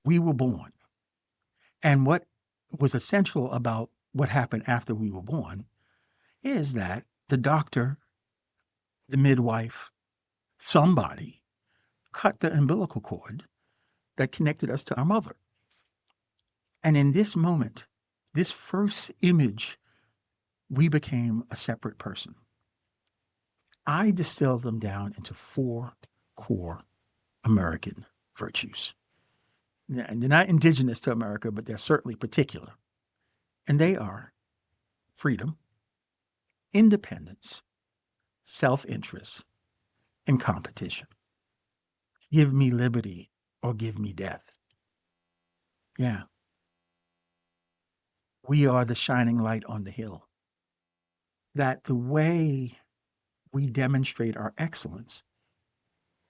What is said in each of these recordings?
We were born. And what was essential about what happened after we were born is that the doctor, the midwife, somebody cut the umbilical cord that connected us to our mother. And in this moment, this first image, we became a separate person. I distilled them down into 4 core American virtues. And they're not indigenous to America, but they're certainly particular. And they are freedom, independence, self interest, and competition. Give me liberty or give me death. Yeah, we are the shining light on the hill. That the way we demonstrate our excellence,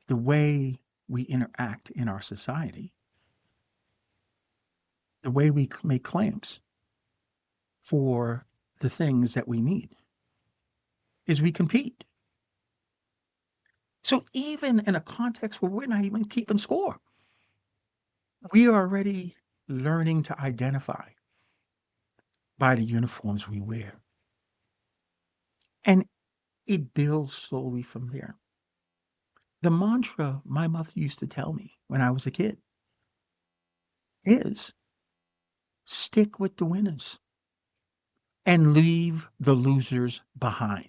the way we interact in our society, the way we make claims for the things that we need is we compete. So even in a context where we're not even keeping score, we are already learning to identify by the uniforms we wear. And it builds slowly from there. The mantra my mother used to tell me when I was a kid is stick with the winners and leave the losers behind.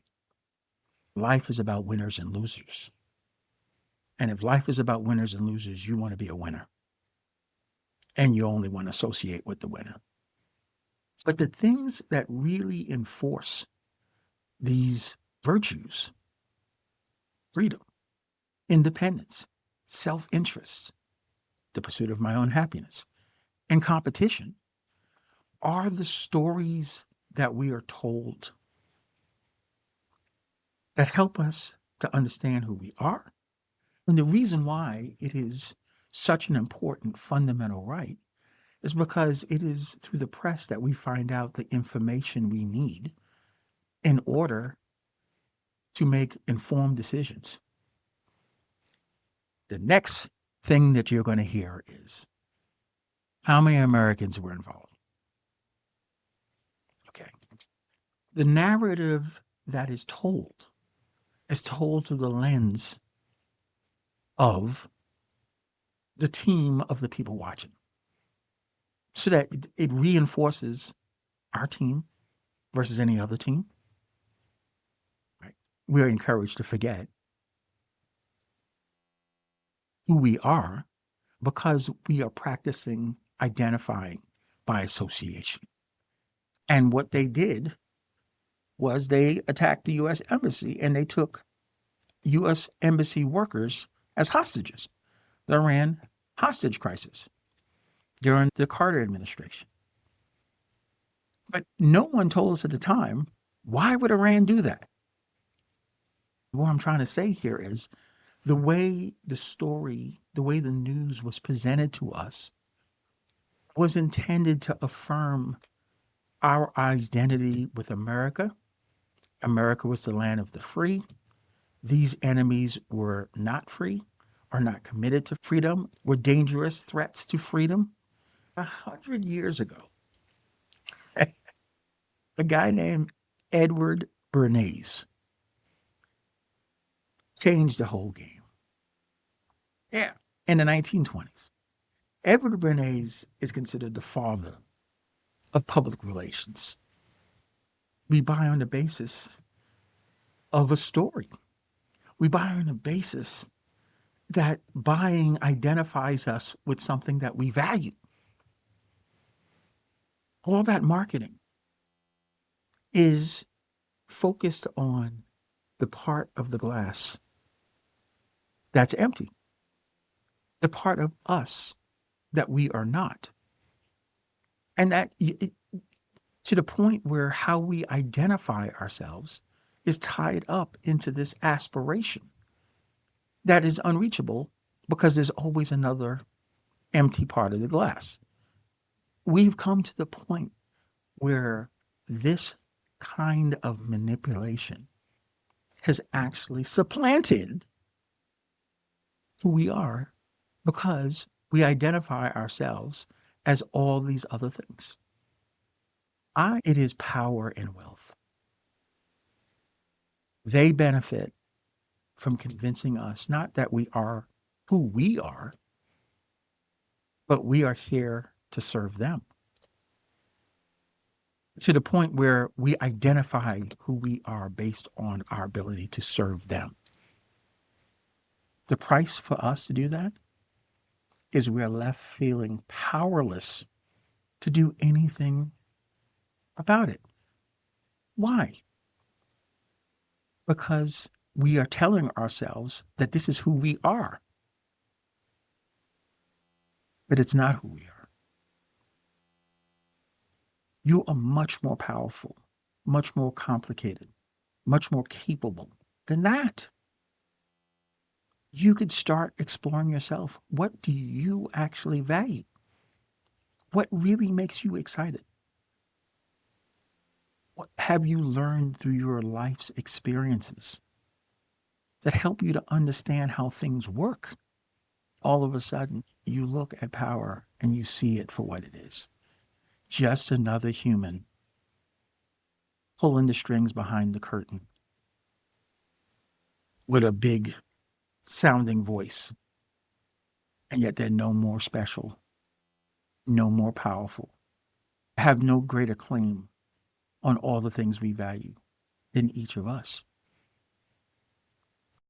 Life is about winners and losers. And if life is about winners and losers, you want to be a winner. And you only want to associate with the winner. But the things that really enforce these virtues, freedom, independence, self interest, the pursuit of my own happiness, and competition, are the stories that we are told that help us to understand who we are. And the reason why it is such an important fundamental right is because it is through the press that we find out the information we need in order to make informed decisions. The next thing that you're going to hear is how many Americans were involved. Okay. The narrative that is told through the lens of the team of the people watching, so that it reinforces our team versus any other team. Right? We are encouraged to forget who we are because we are practicing identifying by association. And what they did was they attacked the U.S. Embassy and they took U.S. Embassy workers as hostages. The Iran hostage crisis during the Carter administration. But no one told us at the time, why would Iran do that? What I'm trying to say here is the way the story, the way the news was presented to us was intended to affirm our identity with America. America was the land of the free. These enemies were not free, are not committed to freedom, were dangerous threats to freedom. 100 years ago, a guy named Edward Bernays changed the whole game. Yeah, in the 1920s. Edward Bernays is considered the father of public relations. We buy on the basis of a story. We buy on the basis that buying identifies us with something that we value. All that marketing is focused on the part of the glass that's empty, the part of us that we are not. And that to the point where how we identify ourselves is tied up into this aspiration that is unreachable because there's always another empty part of the glass. We've come to the point where this kind of manipulation has actually supplanted who we are because We identify ourselves as all these other things. It is power and wealth. They benefit from convincing us not that we are who we are, but we are here to serve them, to the point where we identify who we are based on our ability to serve them. The price for us to do that is we're left feeling powerless to do anything about it. Why? Because we are telling ourselves that this is who we are, but it's not who we are. You are much more powerful, much more complicated, much more capable than that. You could start exploring yourself. What do you actually value? What really makes you excited? What have you learned through your life's experiences that help you to understand how things work? All of a sudden, you look at power and you see it for what it is. Just another human pulling the strings behind the curtain with a big sounding voice. And yet they're no more special, no more powerful, have no greater claim on all the things we value than each of us.